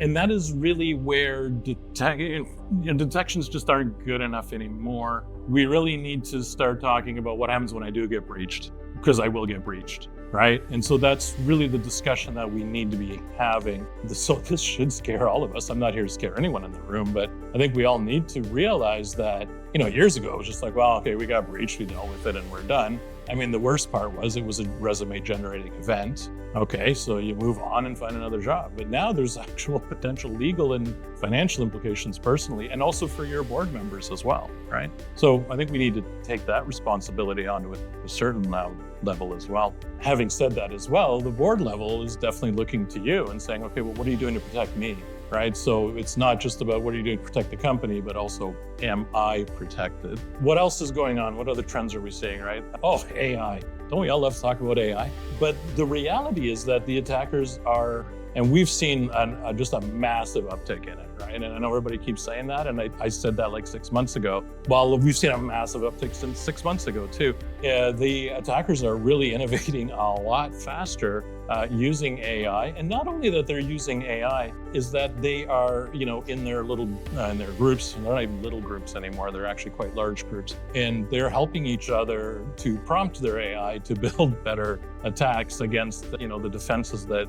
And that is really where detections just aren't good enough anymore. We really need to start talking about what happens when I do get breached, because I will get breached, right? And so that's really the discussion that we need to be having. So this should scare all of us. I'm not here to scare anyone in the room, but I think we all need to realize that, years ago, it was just like, well, okay, we got breached, we dealt with it, and we're done. I mean, the worst part was it was a resume generating event. Okay, so you move on and find another job. But now there's actual potential legal and financial implications personally, and also for your board members as well, right? So I think we need to take that responsibility onto a certain level as well. Having said that as well, the board level is definitely looking to you and saying, okay, well, what are you doing to protect me? Right? So it's not just about what are you doing to protect the company, but also, am I protected? What else is going on? What other trends are we seeing, right? Oh, AI. Don't we all love to talk about AI? But the reality is that the attackers are, and we've seen just a massive uptick in it, right? And I know everybody keeps saying that, and I said that like 6 months ago. Well, we've seen a massive uptick since 6 months ago too. The attackers are really innovating a lot faster using AI. And not only that they're using AI, is that they are, in their in their groups, they're not even little groups anymore, they're actually quite large groups. And they're helping each other to prompt their AI to build better attacks against, the defenses that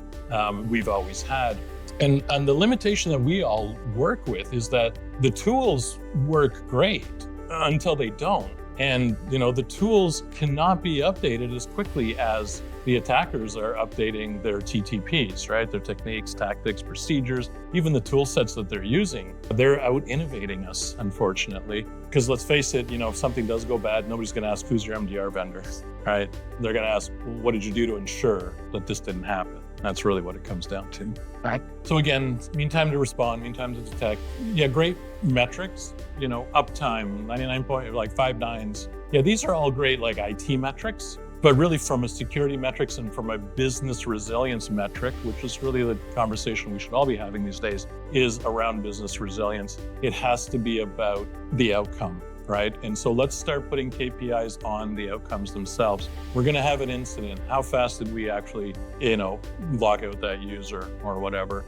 we've always had. And the limitation that we all work with is that the tools work great until they don't. And, the tools cannot be updated as quickly as the attackers are updating their TTPs, right? Their techniques, tactics, procedures, even the tool sets that they're using. They're out innovating us, unfortunately. Because let's face it, if something does go bad, nobody's going to ask, who's your MDR vendor, right? They're going to ask, what did you do to ensure that this didn't happen? That's really what it comes down to. Right. So again, mean time to respond, mean time to detect. Yeah, great metrics, uptime, 5 nines. Yeah, these are all great IT metrics, but really from a security metrics and from a business resilience metric, which is really the conversation we should all be having these days, is around business resilience. It has to be about the outcome, right? And so let's start putting KPIs on the outcomes themselves. We're going to have an incident. How fast did we actually, lock out that user or whatever?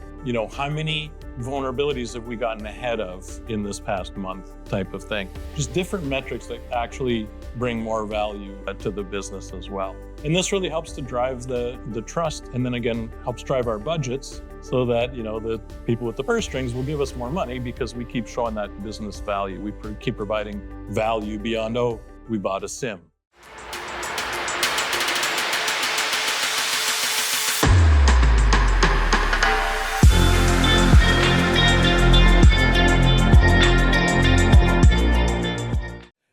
How many vulnerabilities have we gotten ahead of in this past month type of thing? Just different metrics that actually bring more value to the business as well. And this really helps to drive the trust, and then again, helps drive our budgets so that, the people with the purse strings will give us more money because we keep showing that business value. We keep providing value beyond, we bought a SIM.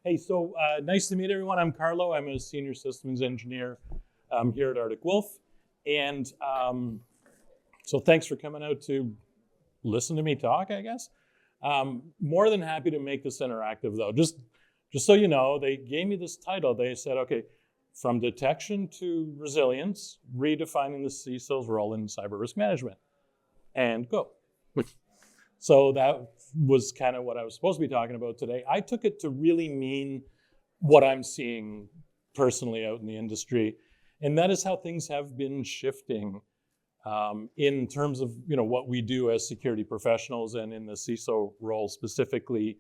Hey, so nice to meet everyone. I'm Carlo. I'm a senior systems engineer here at Arctic Wolf. And so thanks for coming out to listen to me talk, I guess. More than happy to make this interactive, though. Just so you know, they gave me this title. They said, okay, from detection to resilience, redefining the CISO's role in cyber risk management. And go. So that was kind of what I was supposed to be talking about today. I took it to really mean what I'm seeing personally out in the industry. And that is how things have been shifting in terms of what we do as security professionals and in the CISO role specifically.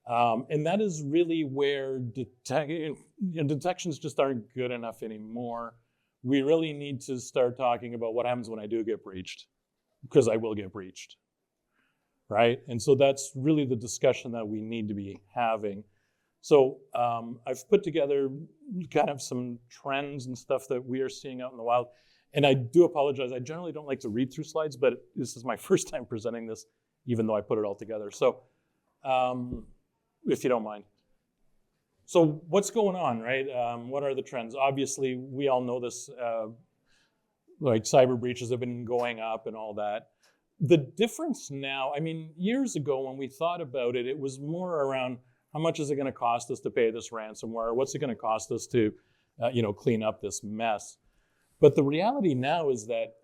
And that is really where detections just aren't good enough anymore. We really need to start talking about what happens when I do get breached, because I will get breached. Right? And so that's really the discussion that we need to be having. So I've put together kind of some trends and stuff that we are seeing out in the wild. And I do apologize. I generally don't like to read through slides, but this is my first time presenting this, even though I put it all together. So if you don't mind. So what's going on, right? What are the trends? Obviously, we all know this, cyber breaches have been going up and all that. The difference now, years ago when we thought about it, it was more around how much is it going to cost us to pay this ransomware? What's it going to cost us to, clean up this mess? But the reality now is that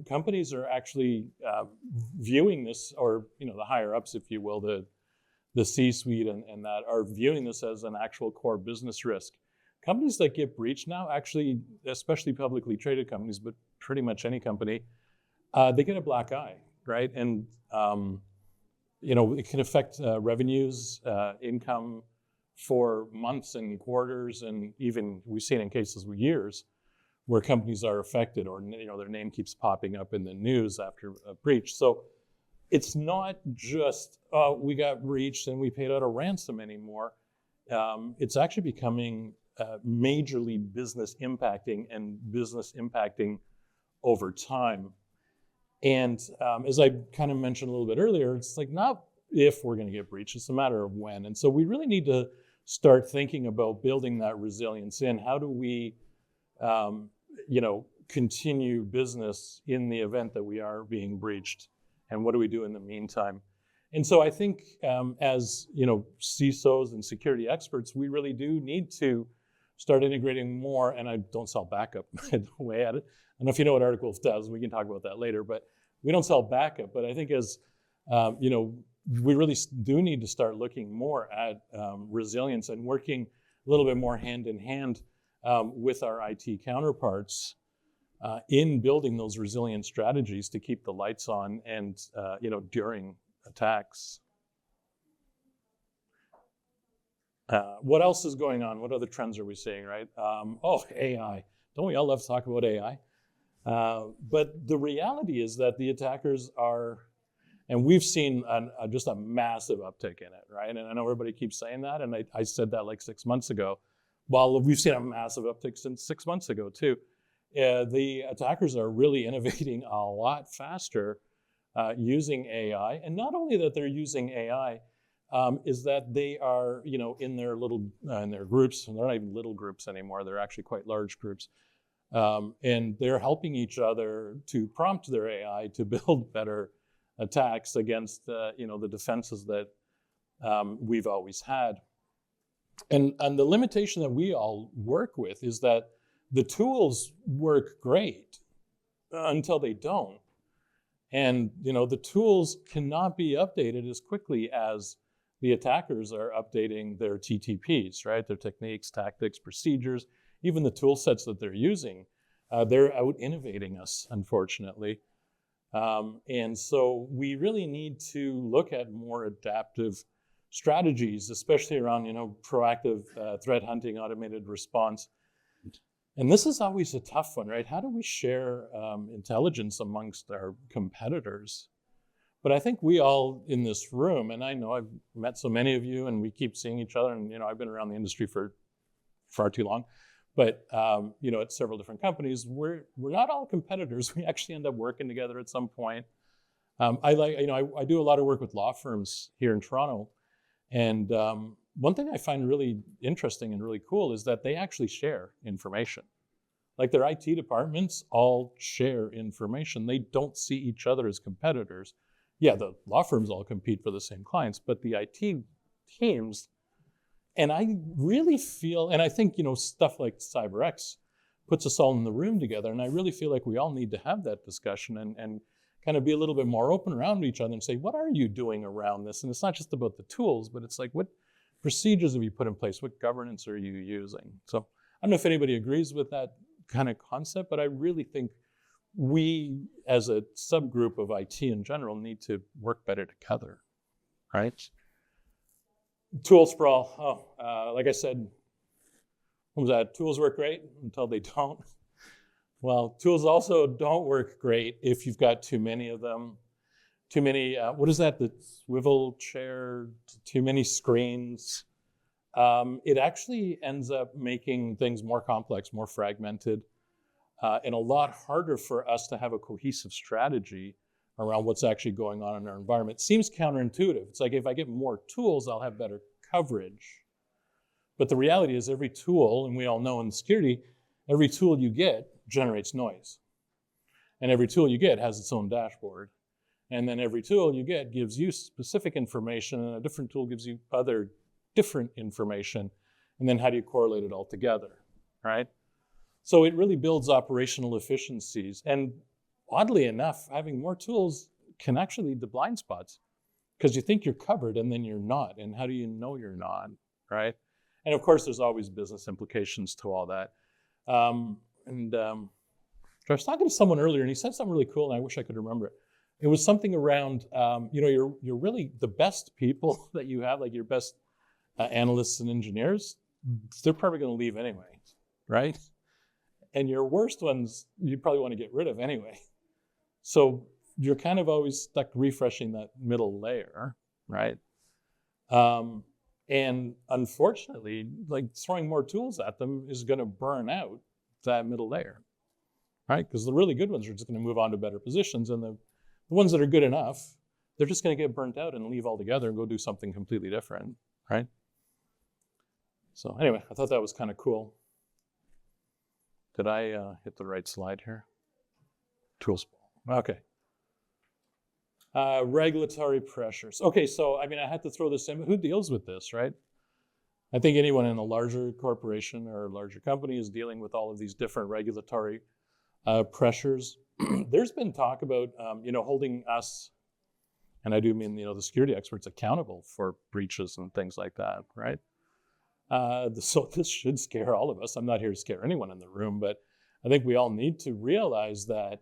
companies are actually viewing this, or the higher ups, if you will, the C-suite and that are viewing this as an actual core business risk. Companies that get breached now, actually, especially publicly traded companies, but pretty much any company, they get a black eye. right? And it can affect revenues, income for months and quarters, and even we've seen in cases of years where companies are affected, or their name keeps popping up in the news after a breach. So it's not just we got breached and we paid out a ransom anymore. It's actually becoming majorly business impacting over time. And as I kind of mentioned a little bit earlier, it's like not if we're going to get breached, it's a matter of when. And so we really need to start thinking about building that resilience in. How do we, continue business in the event that we are being breached? And what do we do in the meantime? And so I think as CISOs and security experts, we really do need to start integrating more. And I don't sell backup, by the way. I don't know if you know what Article does. We can talk about that later. But we don't sell backup. But I think as we really do need to start looking more at resilience and working a little bit more hand in hand with our IT counterparts in building those resilient strategies to keep the lights on and during attacks. What else is going on? What other trends are we seeing, right? AI. Don't we all love to talk about AI? But the reality is that the attackers are, and we've seen just a massive uptick in it, right? And I know everybody keeps saying that, and I said that like 6 months ago. Well, we've seen a massive uptick since 6 months ago too. The attackers are really innovating a lot faster using AI. And not only that they're using AI, is that they are, in their in their groups, and they're not even little groups anymore, they're actually quite large groups. And they're helping each other to prompt their AI to build better attacks against the defenses that we've always had. And the limitation that we all work with is that the tools work great until they don't. And the tools cannot be updated as quickly as the attackers are updating their TTPs, right? Their techniques, tactics, procedures, even the tool sets that they're using. They're out innovating us, unfortunately. And so we really need to look at more adaptive strategies, especially around proactive threat hunting, automated response. And this is always a tough one, right? How do we share intelligence amongst our competitors? But I think we all in this room, and I know I've met so many of you and we keep seeing each other, and I've been around the industry for far too long, but at several different companies, we're not all competitors. We actually end up working together at some point. I do a lot of work with law firms here in Toronto, and one thing I find really interesting and really cool is that they actually share information. Like their IT departments all share information. They don't see each other as competitors. Yeah, the law firms all compete for the same clients, but the IT teams, and I really feel, and I think, stuff like CyberX puts us all in the room together, and I really feel like we all need to have that discussion and kind of be a little bit more open around each other and say, what are you doing around this? And it's not just about the tools, but it's like, what procedures have you put in place? What governance are you using? So I don't know if anybody agrees with that kind of concept, but I really think we, as a subgroup of IT in general, need to work better together, right? Tool sprawl. Like I said, what was that? Tools work great until they don't. Well, tools also don't work great if you've got too many of them. Too many, what is that? The swivel chair, too many screens. It actually ends up making things more complex, more fragmented, and a lot harder for us to have a cohesive strategy around what's actually going on in our environment. It seems counterintuitive. It's like if I get more tools, I'll have better coverage. But the reality is every tool, and we all know in security, every tool you get generates noise. And every tool you get has its own dashboard. And then every tool you get gives you specific information, and a different tool gives you other different information. And then how do you correlate it all together, right? So it really builds operational efficiencies. And oddly enough, having more tools can actually lead to blind spots because you think you're covered and then you're not. And how do you know you're not, right? And of course, there's always business implications to all that. I was talking to someone earlier, and he said something really cool, and I wish I could remember it. it was something around, you're really the best people that you have, like your best analysts and engineers, they're probably going to leave anyway, right? And your worst ones, you probably want to get rid of anyway. So you're kind of always stuck refreshing that middle layer, right? And unfortunately, like throwing more tools at them is going to burn out that middle layer, right? Because the really good ones are just going to move on to better positions, and the ones that are good enough, they're just going to get burnt out and leave altogether and go do something completely different, right? So anyway, I thought that was kind of cool. Did I hit the right slide here? Tools. Okay. Regulatory pressures. Okay, so I had to throw this in. Who deals with this, right? I think anyone in a larger corporation or a larger company is dealing with all of these different regulatory pressures. There's been talk about, holding us, and I do mean, the security experts accountable for breaches and things like that, right? So this should scare all of us. I'm not here to scare anyone in the room, but I think we all need to realize that,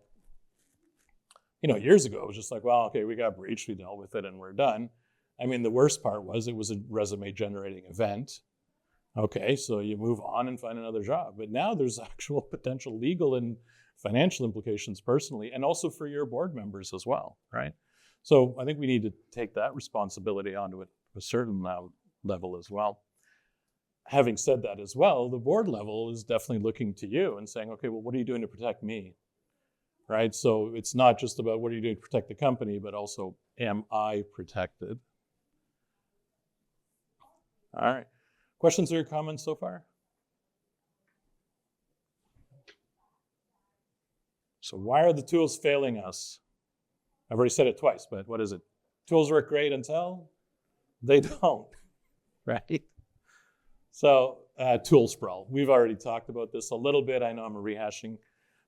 years ago, it was just like, well, okay, we got breached, we dealt with it, and we're done. The worst part was it was a resume-generating event. Okay, so you move on and find another job. But now there's actual potential legal and financial implications personally, and also for your board members as well, right? So I think we need to take that responsibility onto a certain level as well. Having said that as well, the board level is definitely looking to you and saying, okay, well, what are you doing to protect me? Right? So it's not just about what are you doing to protect the company, but also, am I protected? All right. Questions or comments so far? So why are the tools failing us? I've already said it twice, but what is it? Tools work great until they don't, right? So tool sprawl. We've already talked about this a little bit. I know I'm rehashing.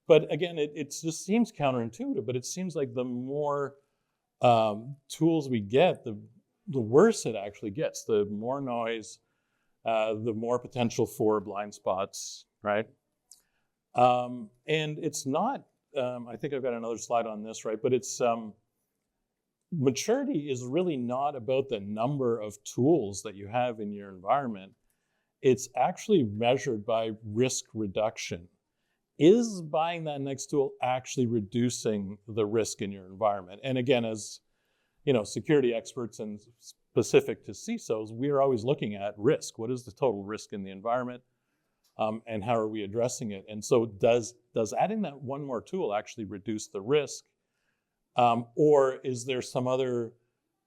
But again, it just seems counterintuitive, but it seems like the more tools we get, the worse it actually gets. The more noise, the more potential for blind spots, right? And it's not, I think I've got another slide on this, right? But it's, maturity is really not about the number of tools that you have in your environment. It's actually measured by risk reduction. Is buying that next tool actually reducing the risk in your environment? And again, as security experts and specific to CISOs, we're always looking at risk. What is the total risk in the environment? And how are we addressing it? And so does adding that one more tool actually reduce the risk? Or is there some other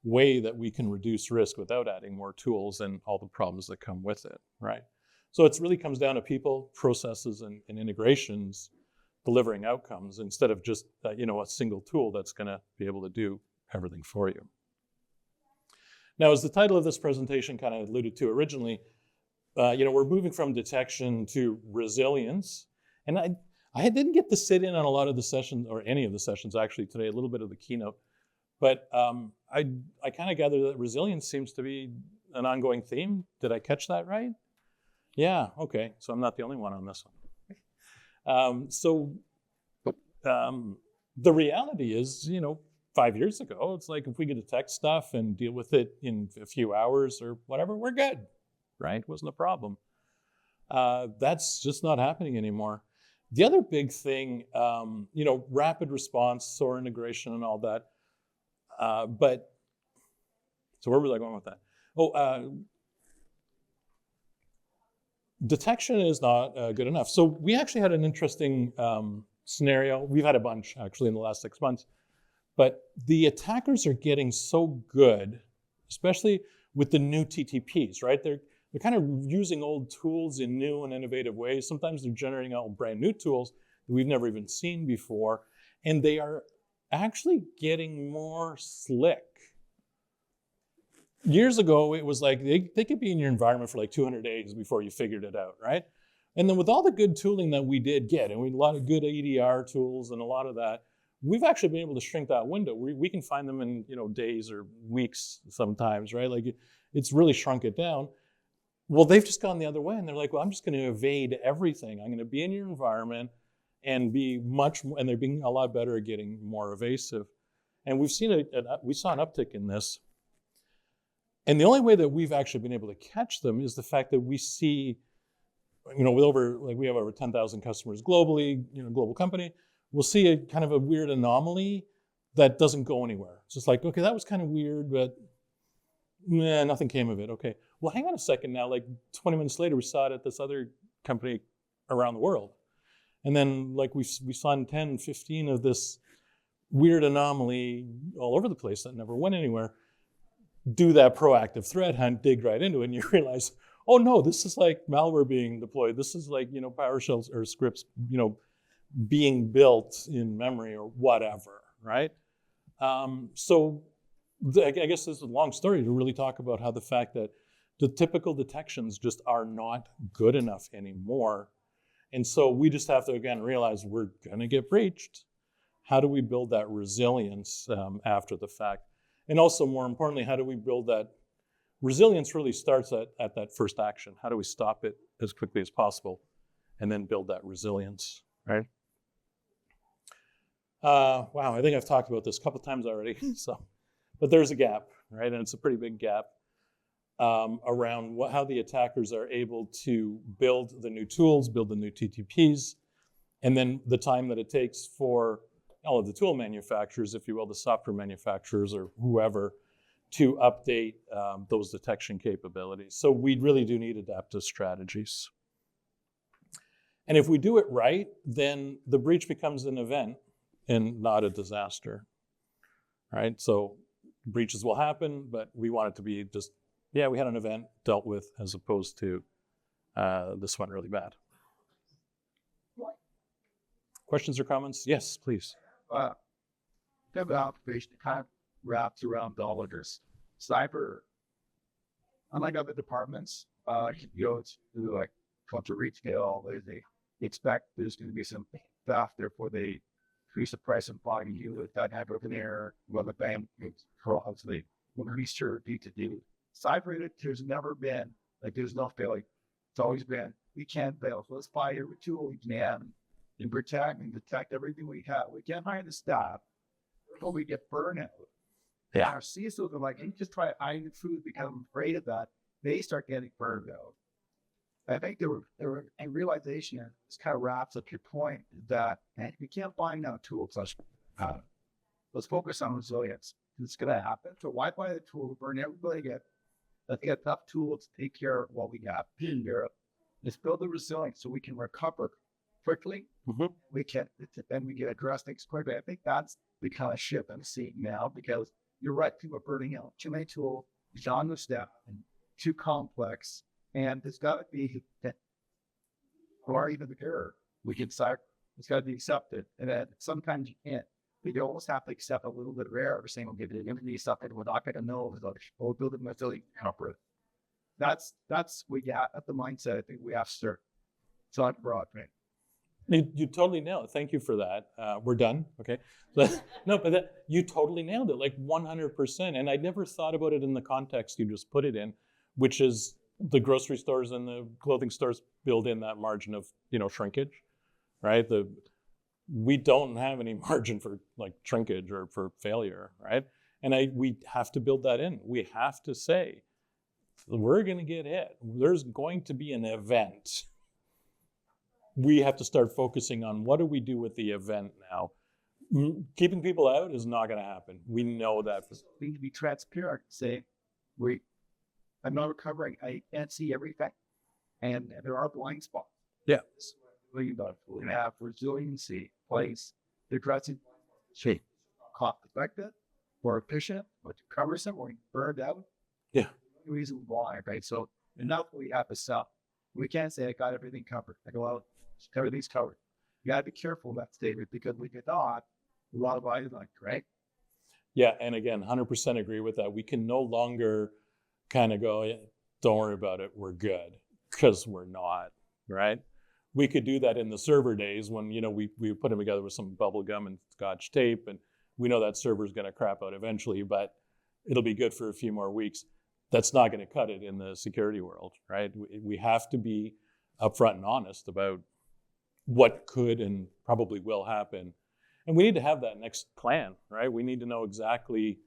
way that we can reduce risk without adding more tools and all the problems that come with it, right? So it really comes down to people, processes, and integrations delivering outcomes instead of just a single tool that's going to be able to do everything for you. Now, as the title of this presentation kind of alluded to originally, we're moving from detection to resilience. And I didn't get to sit in on a lot of the sessions, or any of the sessions actually today, a little bit of the keynote. But I kind of gather that resilience seems to be an ongoing theme. Did I catch that right? Yeah, okay, so I'm not the only one on this one. The reality is, 5 years ago, it's like if we could detect stuff and deal with it in a few hours or whatever, we're good, right? Wasn't a problem. That's just not happening anymore. The other big thing, rapid response, SOAR integration and all that. But, so where was I going with that? Detection is not good enough. So we actually had an interesting scenario. We've had a bunch actually in the last 6 months, but the attackers are getting so good, especially with the new TTPs, right? They're kind of using old tools in new and innovative ways. Sometimes they're generating out brand new tools that we've never even seen before, and they are actually getting more slick. Years ago, it was like they could be in your environment for like 200 days before you figured it out, right? And then with all the good tooling that we did get, and we had a lot of good EDR tools and a lot of that, we've actually been able to shrink that window. We can find them in days or weeks sometimes, right? Like it's really shrunk it down. Well, they've just gone the other way, and they're like, well, I'm just going to evade everything. I'm going to be in your environment and be much more, and they're being a lot better at getting more evasive. And we saw an uptick in this. And the only way that we've actually been able to catch them is the fact that we see, we have over 10,000 customers globally, global company. We'll see a kind of a weird anomaly that doesn't go anywhere. It's just like, okay, that was kind of weird, but nothing came of it. Okay, well, hang on a second now. Like 20 minutes later, we saw it at this other company around the world. And then like we saw 10, 15 of this weird anomaly all over the place that never went anywhere. Do that proactive threat hunt, dig right into it, and you realize, oh no, this is like malware being deployed. This is like, PowerShells or scripts, being built in memory or whatever, right? So I guess this is a long story to really talk about how the fact that the typical detections just are not good enough anymore. And so we just have to, again, realize we're going to get breached. How do we build that resilience after the fact? And also, more importantly, how do we build that resilience? Really starts at that first action. How do we stop it as quickly as possible and then build that resilience, right? Wow, I think I've talked about this a couple times already. But there's a gap, right? And it's a pretty big gap around how the attackers are able to build the new tools, build the new TTPs, and then the time that it takes for all of the tool manufacturers, if you will, the software manufacturers or whoever, to update those detection capabilities. So we really do need adaptive strategies. And if we do it right, then the breach becomes an event and not a disaster, right? So breaches will happen, but we want it to be just, we had an event dealt with, as opposed to this went really bad. Questions or comments? Yes, please. The application kind of wraps around all of this. Cyber, unlike other departments, you come to retail, they expect there's going to be some theft, therefore they increase the price of buying you with that type of an error, well, the bank obviously will be sure to do. Cyber, there's never been, there's no failure. It's always been, we can't fail. So let's buy every tool we can and protect and detect everything we have. We can't hire the staff before we get burnout. Yeah. Our CISOs are like, you just try hiding the truth because I'm afraid of that. They start getting burned out. I think there were a realization, this kind of wraps up your point, that we can't buy now tools. Let's focus on resilience. It's going to happen. So why buy the tool? Burn everybody. Let's get tough tools to take care of what we got. Let's build the resilience so we can recover quickly. Mm-hmm. We can address things quickly. I think that's the kind of shift I'm seeing now, because you're right, people are burning out. Too many tools, on the step, and too complex. And there's got to be, or even the error, it's got to be accepted. And then sometimes you can't. But you almost have to accept a little bit of error. We're saying, we'll give it an something we're not going to know. We'll build it mentally cover it. That's we got at the mindset. I think we have to start. It's not broad, right? You totally nailed it. Thank you for that. We're done. Okay. You totally nailed it, like 100%. And I never thought about it in the context you just put it in, which is the grocery stores and the clothing stores build in that margin of, shrinkage, right? We don't have any margin for like shrinkage or for failure, right? And we have to build that in. We have to say, we're going to get hit. There's going to be an event. We have to start focusing on what do we do with the event now. Keeping people out is not going to happen. We know that. We need to be transparent. Say, I'm not recovering. I can't see everything, and there are blind spots. Yeah. We have resiliency place. The addressing cost effective, more efficient, more cumbersome, more burned out. Yeah. The reason why, right? So enough we have to sell. We can't say I got everything covered. I go out, everything's covered. You got to be careful of that statement, because we get not a lot of bodies like, right? Yeah, and again, 100% agree with that. We can no longer kind of go, don't worry about it, we're good, because we're not, right? We could do that in the server days when, we put them together with some bubble gum and scotch tape, and we know that server's going to crap out eventually, but it'll be good for a few more weeks. That's not going to cut it in the security world, right? We have to be upfront and honest about what could and probably will happen. And we need to have that next plan, right? We need to know exactly,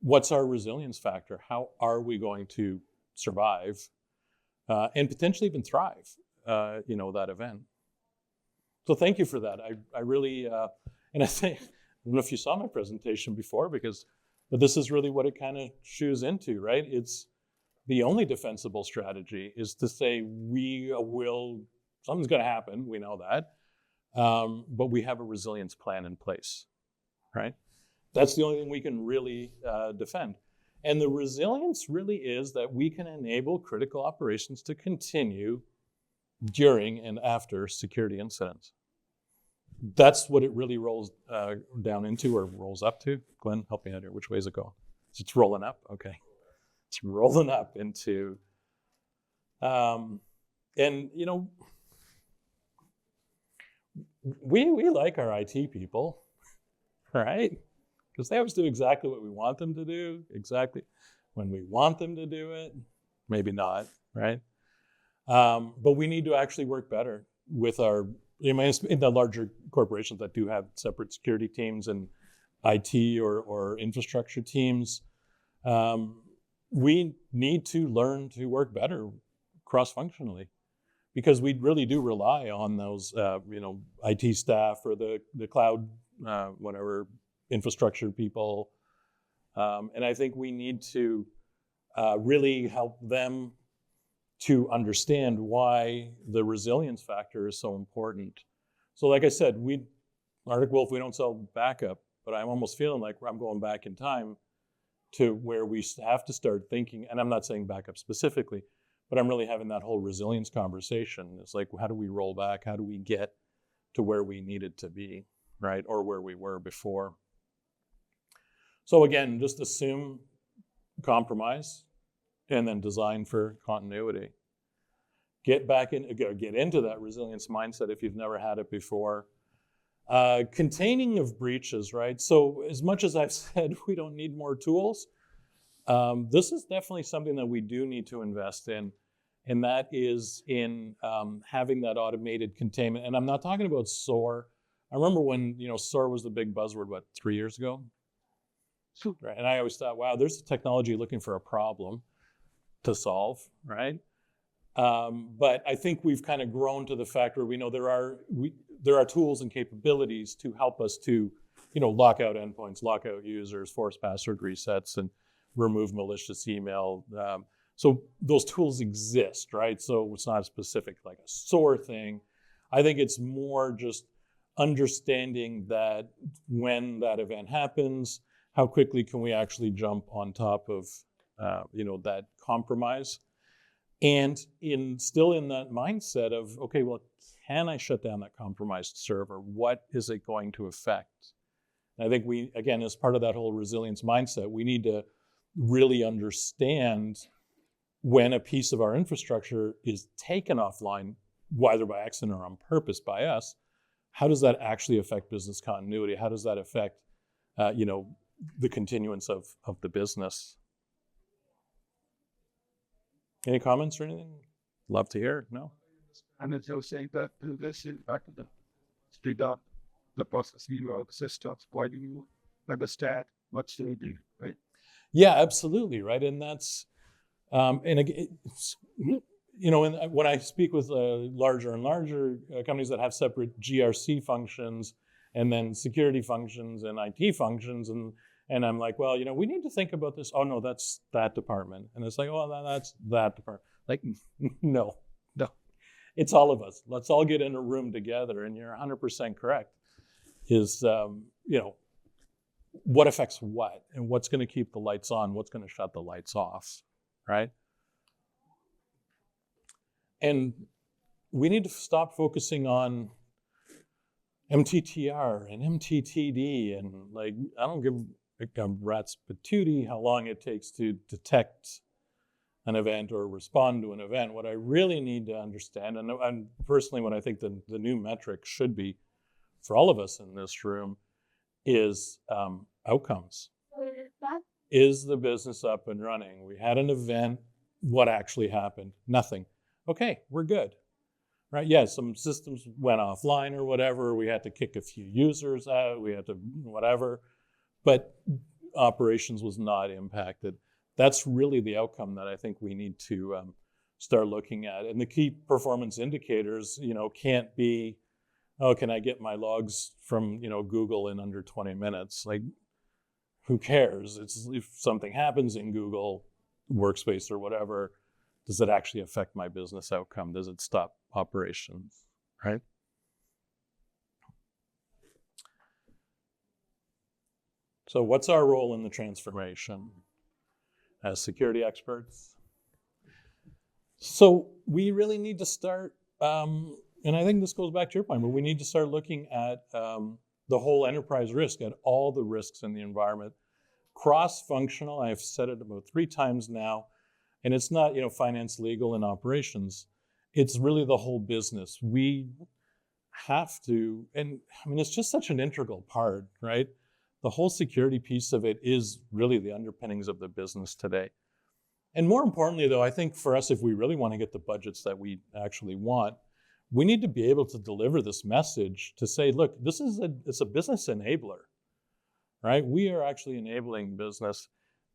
what's our resilience factor? How are we going to survive and potentially even thrive, that event? So thank you for that. I really, and I think, I don't know if you saw my presentation before, but this is really what it kind of shoes into, right? It's the only defensible strategy is to say something's going to happen. We know that. But we have a resilience plan in place, right? That's the only thing we can really defend. And the resilience really is that we can enable critical operations to continue during and after security incidents. That's what it really rolls down into, or rolls up to. Glenn, help me out here. Which way is it going? It's rolling up? Okay. It's rolling up into, we like our IT people, right? Because they always do exactly what we want them to do, exactly when we want them to do it. Maybe not, right? But we need to actually work better with in the larger corporations that do have separate security teams and IT or infrastructure teams. We need to learn to work better cross-functionally, because we really do rely on those, IT staff or the cloud, infrastructure people. And I think we need to really help them to understand why the resilience factor is so important. So like I said, Arctic Wolf, we don't sell backup, but I'm almost feeling like I'm going back in time to where we have to start thinking, and I'm not saying backup specifically, but I'm really having that whole resilience conversation. It's like, how do we roll back? How do we get to where we needed to be, right? Or where we were before. So again, just assume compromise and then design for continuity. Get into that resilience mindset if you've never had it before. Containing of breaches, right? So as much as I've said we don't need more tools, this is definitely something that we do need to invest in, and that is in having that automated containment. And I'm not talking about SOAR. I remember when SOAR was the big buzzword, 3 years ago? Right. And I always thought, wow, there's a technology looking for a problem to solve, right? But I think we've kind of grown to the fact where we know there are tools and capabilities to help us to, lock out endpoints, lock out users, force password resets, and remove malicious email. So those tools exist, right? So it's not specific like a SOAR thing. I think it's more just understanding that when that event happens, how quickly can we actually jump on top of, that compromise? And still in that mindset of, okay, well, can I shut down that compromised server? What is it going to affect? And I think again, as part of that whole resilience mindset, we need to really understand when a piece of our infrastructure is taken offline, whether by accident or on purpose by us, how does that actually affect business continuity? How does that affect, the continuance of the business? Any comments or anything? Love to hear. No? And it's also saying that this is back to the street up the process of systems. Why do you understand what they do, right? Yeah, absolutely, right. And that's, and again, and when I speak with larger and larger companies that have separate GRC functions and then security functions and IT functions, and I'm like, well, we need to think about this. Oh no, that's that department. And it's like, oh, that's that department. Like, no, it's all of us. Let's all get in a room together. And you're 100% correct. Is what affects what, and what's going to keep the lights on, what's going to shut the lights off, right? And we need to stop focusing on MTTR and MTTD and I don't give a rat's patootie how long it takes to detect an event or respond to an event. What I really need to understand, and personally what I think the new metric should be for all of us in this room, is outcomes. Is the business up and running? We had an event. What actually happened? Nothing. Okay, we're good. right? Yeah, some systems went offline or whatever. We had to kick a few users out. We had to whatever, but operations was not impacted. That's really the outcome that I think we need to start looking at. And the key performance indicators, can't be, oh, can I get my logs from, Google in under 20 minutes? Like, who cares? It's if something happens in Google Workspace or whatever, does it actually affect my business outcome? Does it stop operations, right? So what's our role in the transformation as security experts? So we really need to start, and I think this goes back to your point, but we need to start looking at the whole enterprise risk, at all the risks in the environment. Cross-functional, I've said it about 3 times now, and it's not, finance, legal, and operations. It's really the whole business. We have to, and I mean, it's just such an integral part, right? The whole security piece of it is really the underpinnings of the business today. And more importantly, though, I think for us, if we really want to get the budgets that we actually want, we need to be able to deliver this message to say, look, it's a business enabler, right? We are actually enabling business.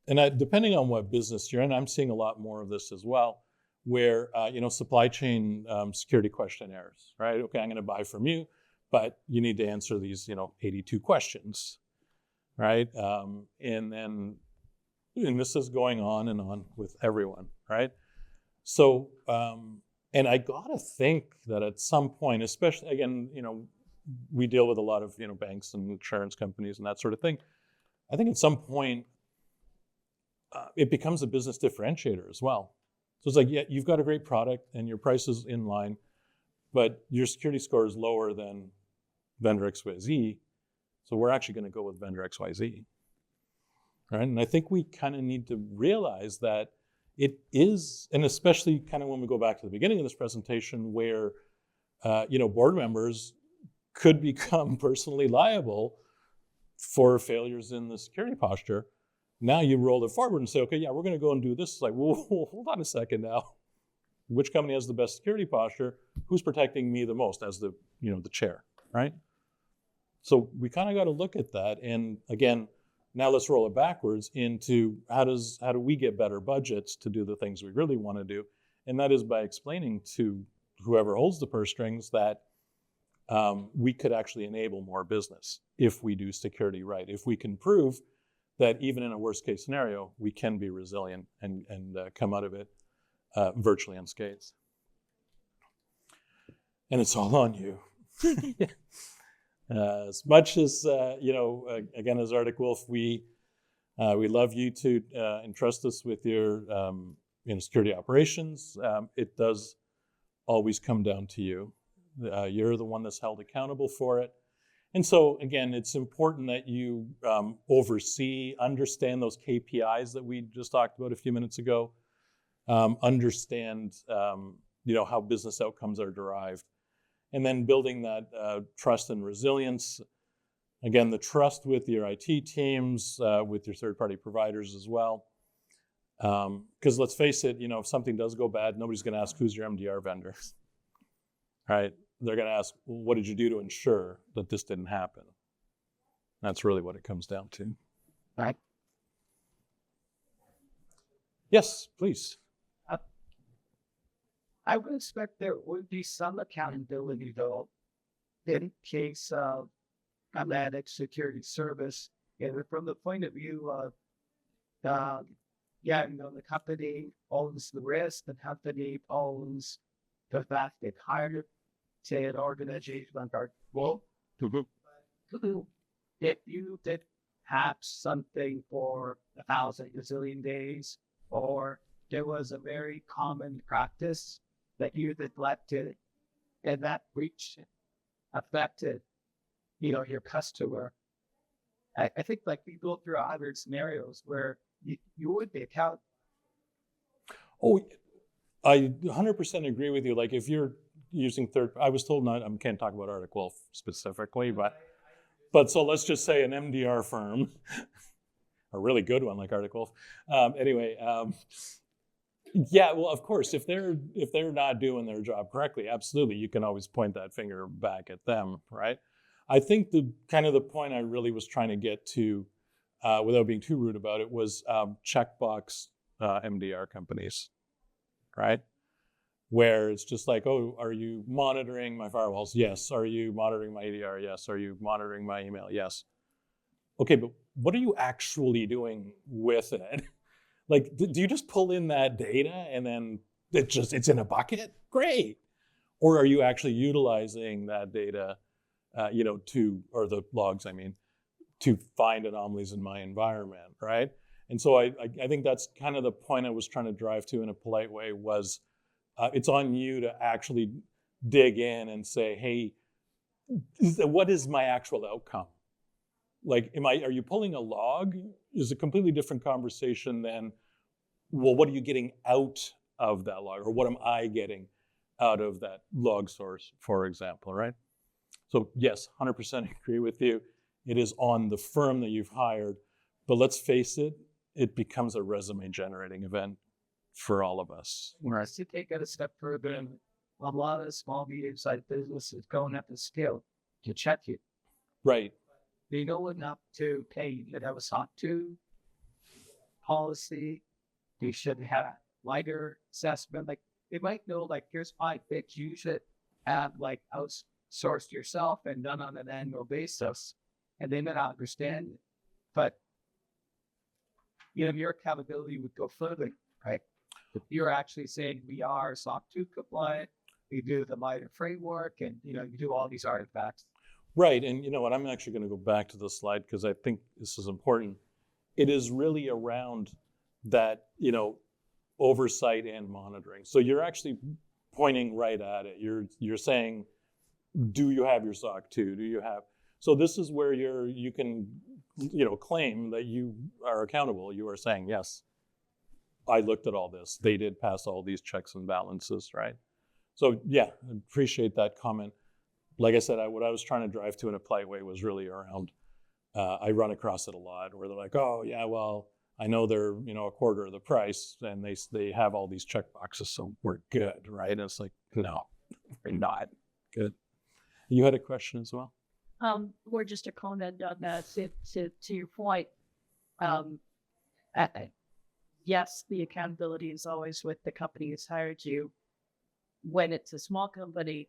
And depending on what business you're in, I'm seeing a lot more of this as well, where, supply chain security questionnaires, right? Okay, I'm going to buy from you, but you need to answer these, 82 questions, right? And this is going on and on with everyone, right? So, and I gotta think that at some point, especially, again, we deal with a lot of, banks and insurance companies and that sort of thing. I think at some point, it becomes a business differentiator as well. So it's like, yeah, you've got a great product and your price is in line, but your security score is lower than vendor XYZ. So we're actually going to go with vendor XYZ. Right? And I think we kind of need to realize that it is, and especially kind of when we go back to the beginning of this presentation where, board members could become personally liable for failures in the security posture. Now you roll it forward and say, okay, yeah, we're going to go and do this. It's like, well, hold on a second now. Which company has the best security posture? Who's protecting me the most as the chair, right? So we kind of got to look at that. And again, now let's roll it backwards into how do we get better budgets to do the things we really want to do? And that is by explaining to whoever holds the purse strings that we could actually enable more business if we do security right. If we can prove that even in a worst case scenario, we can be resilient and come out of it virtually unscathed. And it's all on you. As much as, again, as Arctic Wolf, we love you to entrust us with your security operations. It does always come down to you. You're the one that's held accountable for it. And so, again, it's important that you oversee, understand those KPIs that we just talked about a few minutes ago, understand, how business outcomes are derived. And then building that trust and resilience. Again, the trust with your IT teams, with your third-party providers as well. Because let's face it, if something does go bad, nobody's going to ask who's your MDR vendor, right? They're going to ask, well, what did you do to ensure that this didn't happen? That's really what it comes down to. Right. Yes, please. I would expect there would be some accountability, though, in case of a managed security service. And from the point of view of, the company owns the risk, the company owns the fact it hired, say, an organization like our Wolf. If you did have something for 1,000 gazillion days, or there was a very common practice that you neglected, and that breach affected, your customer. I think we go through other scenarios where you would be accountable. Oh, I 100% agree with you. Like if you're using I was told I can't talk about Arctic Wolf specifically, but so let's just say an MDR firm, a really good one like Arctic Wolf. Yeah, well, of course, if they're not doing their job correctly, absolutely, you can always point that finger back at them, right? I think the kind of the point I really was trying to get to, without being too rude about it, was checkbox MDR companies, right? Where it's just like, oh, are you monitoring my firewalls? Yes. Are you monitoring my EDR? Yes. Are you monitoring my email? Yes. Okay, but what are you actually doing with it? Like, do you just pull in that data and then it's in a bucket? Great. Or are you actually utilizing that data, or the logs, I mean, to find anomalies in my environment, right? And so I think that's kind of the point I was trying to drive to in a polite way was, it's on you to actually dig in and say, hey, what is my actual outcome? Like, are you pulling a log? Is a completely different conversation than, well, what are you getting out of that log? Or what am I getting out of that log source, for example, right? So yes, 100% agree with you. It is on the firm that you've hired, but let's face it, it becomes a resume generating event for all of us. Right. To take it a step further, and a lot of small, medium-sized businesses don't have the skill to check it. Right. They know enough to pay that have a SOC 2 policy. They should have lighter assessment. Like they might know, like, here's 5 bits you should have like outsourced yourself and done on an annual basis. And they may not understand it. But your accountability would go further, right? If you're actually saying we are SOC 2 compliant, we do the MITRE framework, and you do all these artifacts. Right, and you know what? I'm actually going to go back to the slide because I think this is important. It is really around that, oversight and monitoring. So you're actually pointing right at it. You're saying, do you have your SOC 2? Do you have? So this is where you can, claim that you are accountable. You are saying, yes, I looked at all this. They did pass all these checks and balances, right? So yeah, I appreciate that comment. Like I said, what I was trying to drive to in a polite way was really around, I run across it a lot where they're like, oh yeah, well, I know they're, a quarter of the price and they have all these check boxes, so we're good, right? And it's like, no, we're not good. You had a question as well? Or just a comment on that, to your point. Yes, the accountability is always with the company who's hired you. When it's a small company,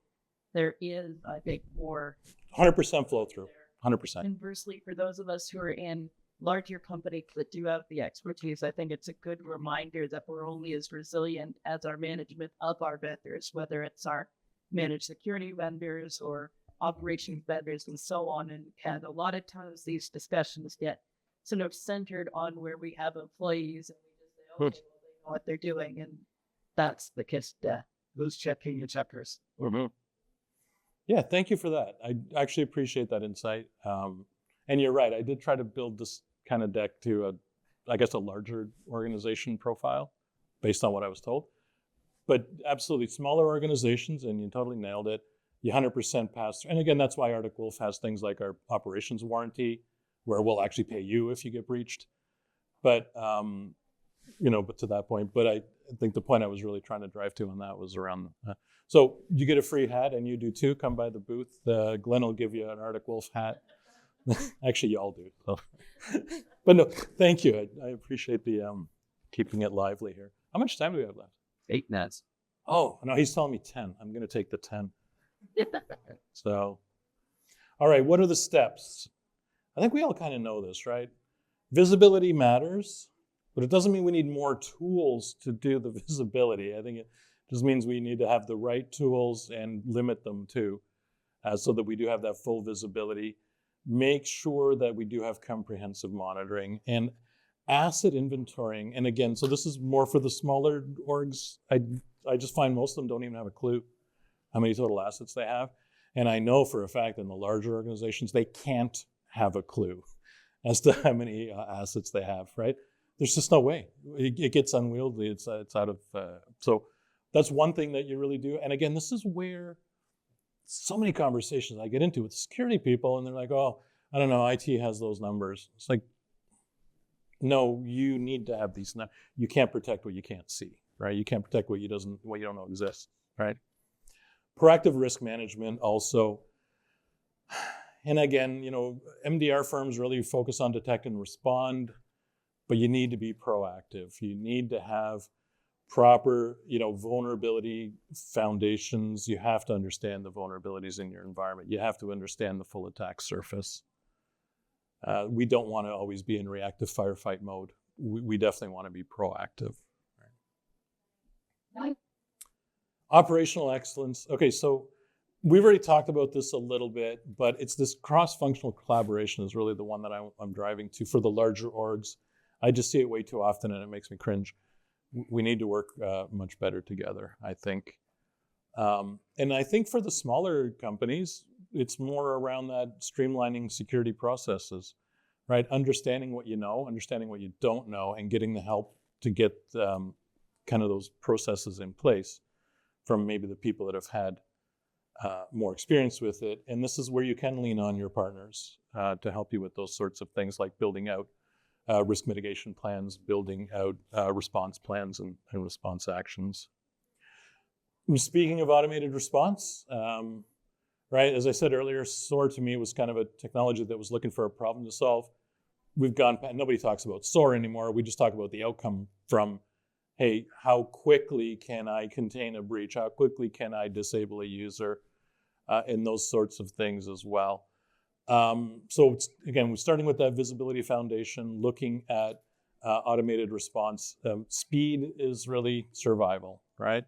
there is, I think, more 100% flow through. 100%. Conversely, for those of us who are in larger companies that do have the expertise, I think it's a good reminder that we're only as resilient as our management of our vendors, whether it's our managed security vendors or operations vendors and so on. And a lot of times these discussions get sort of centered on where we have employees and we just say, okay, well, they know what they're doing. And that's the kiss to death. Who's checking your checkers? Mm-hmm. Yeah, thank you for that. I actually appreciate that insight. And you're right. I did try to build this kind of deck to a larger organization profile based on what I was told. But absolutely, smaller organizations, and you totally nailed it. You 100% pass through. And again, that's why Arctic Wolf has things like our operations warranty, where we'll actually pay you if you get breached. But, but to that point, but I think the point I was really trying to drive to on that was around, so you get a free hat, and you do too. Come by the booth. Glenn will give you an Arctic Wolf hat. Actually, you all do. So. But no, thank you. I appreciate the keeping it lively here. How much time do we have left? 8 minutes. Oh, no, he's telling me 10. I'm going to take the 10. So, all right, what are the steps? I think we all kind of know this, right? Visibility matters, but it doesn't mean we need more tools to do the visibility. I think it just means we need to have the right tools and limit them too, so that we do have that full visibility. Make sure that we do have comprehensive monitoring and asset inventorying. And again, so this is more for the smaller orgs. I just find most of them don't even have a clue how many total assets they have. And I know for a fact in the larger organizations, they can't have a clue as to how many assets they have, right? There's just no way. It gets unwieldy. It's out of, so that's one thing that you really do. And again, this is where so many conversations I get into with security people, and they're like, oh, I don't know, IT has those numbers. It's like, no, you need to have these numbers. You can't protect what you can't see, right? You can't protect what you don't know exists, right? Proactive risk management also. And again, MDR firms really focus on detect and respond, but you need to be proactive. You need to have proper, vulnerability foundations. You have to understand the vulnerabilities in your environment. You have to understand the full attack surface. We don't want to always be in reactive firefight mode. We definitely want to be proactive. Right? Operational excellence. Okay, so we've already talked about this a little bit, but it's this cross-functional collaboration is really the one that I'm driving to for the larger orgs. I just see it way too often and it makes me cringe. We need to work much better together, I think. And I think for the smaller companies, it's more around that streamlining security processes, right? Understanding what you know, understanding what you don't know, and getting the help to get kind of those processes in place from maybe the people that have had more experience with it. And this is where you can lean on your partners to help you with those sorts of things, like building out risk mitigation plans, building out response plans and response actions. Speaking of automated response, right, as I said earlier, SOAR to me was kind of a technology that was looking for a problem to solve. Nobody talks about SOAR anymore. We just talk about the outcome from, hey, how quickly can I contain a breach? How quickly can I disable a user? And those sorts of things as well. So again, we're starting with that visibility foundation, looking at automated response. Speed is really survival, right?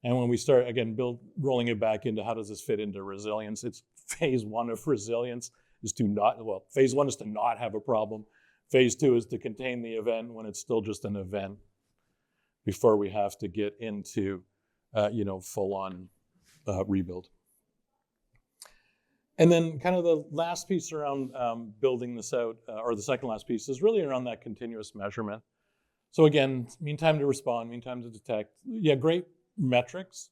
And when we start, again, rolling it back into how does this fit into resilience, it's phase one of resilience is phase one is to not have a problem. Phase two is to contain the event when it's still just an event before we have to get into, full-on rebuild. And then kind of the last piece around building this out, or the second last piece, is really around that continuous measurement. So again, mean time to respond, mean time to detect. Yeah, great metrics,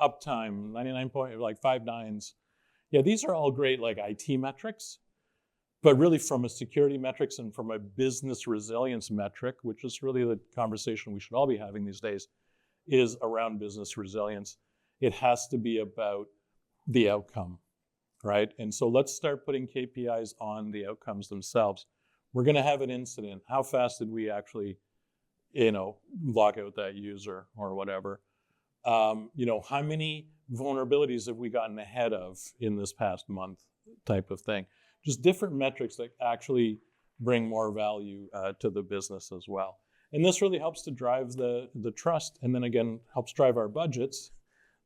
uptime, 5 nines. Yeah, these are all great like IT metrics, but really from a security metrics and from a business resilience metric, which is really the conversation we should all be having these days, is around business resilience. It has to be about the outcome. Right? And so let's start putting KPIs on the outcomes themselves. We're going to have an incident. How fast did we actually, lock out that user or whatever? How many vulnerabilities have we gotten ahead of in this past month type of thing? Just different metrics that actually bring more value to the business as well. And this really helps to drive the trust, and then again, helps drive our budgets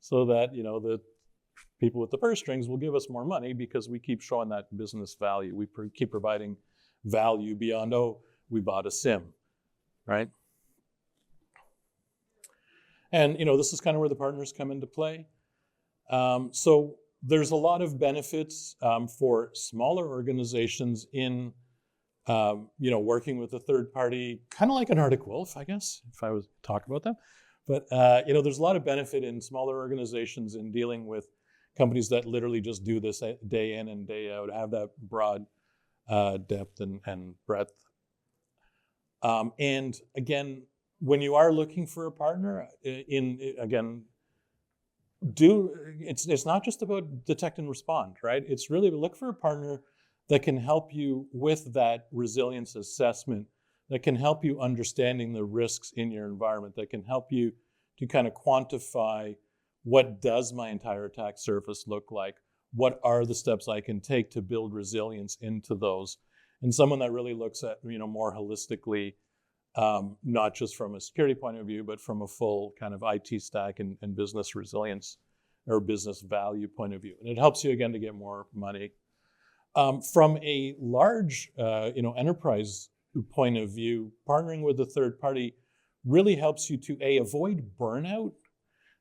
so that, the people with the purse strings will give us more money because we keep showing that business value. We keep providing value beyond, we bought a SIM, right? And, this is kind of where the partners come into play. So there's a lot of benefits for smaller organizations in, working with a third party, kind of like an Arctic Wolf, I guess, if I was to talk about them. But, there's a lot of benefit in smaller organizations in dealing with companies that literally just do this day in and day out, have that broad depth and breadth. And again, when you are looking for a partner, it's not just about detect and respond, right? It's really look for a partner that can help you with that resilience assessment, that can help you understanding the risks in your environment, that can help you to kind of quantify what does my entire attack surface look like? What are the steps I can take to build resilience into those? And someone that really looks at, more holistically, not just from a security point of view, but from a full kind of IT stack and business resilience or business value point of view. And it helps you, again, to get more money. From a large, enterprise point of view, partnering with a third party really helps you to, avoid burnout.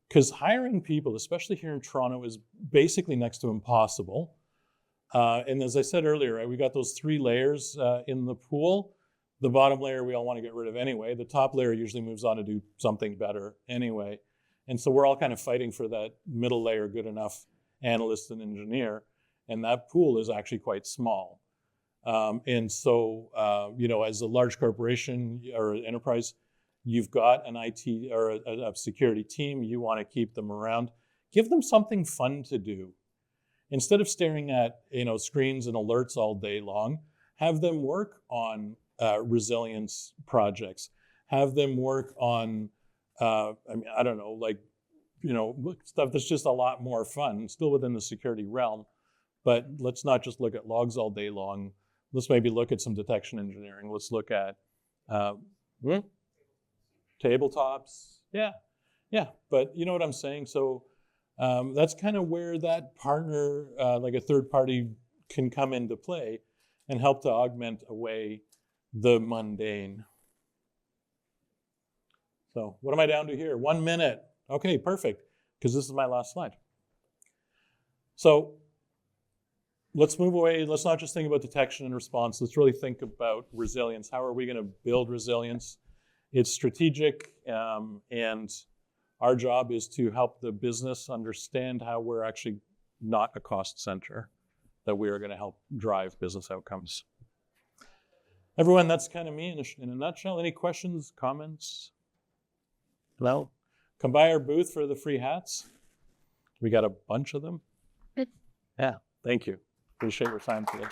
Because hiring people, especially here in Toronto, is basically next to impossible. And as I said earlier, right, we got those 3 layers in the pool. The bottom layer we all want to get rid of anyway. The top layer usually moves on to do something better anyway. And so we're all kind of fighting for that middle layer, good enough analyst and engineer. And that pool is actually quite small. And so, as a large corporation or enterprise, you've got an IT or a security team, you want to keep them around, give them something fun to do. Instead of staring at screens and alerts all day long, have them work on resilience projects. Have them work on, I don't know, like, stuff that's just a lot more fun, still within the security realm. But let's not just look at logs all day long. Let's maybe look at some detection engineering. Let's look at tabletops. Yeah. But you know what I'm saying? So that's kind of where that partner, like a third party, can come into play and help to augment away the mundane. So what am I down to here? 1 minute. Okay, perfect, because this is my last slide. So let's move away. Let's not just think about detection and response. Let's really think about resilience. How are we going to build resilience? It's strategic, and our job is to help the business understand how we're actually not a cost center, that we are going to help drive business outcomes. Everyone, that's kind of me in a nutshell. Any questions, comments? Hello? Come by our booth for the free hats. We got a bunch of them. Yeah, thank you. Appreciate your time today.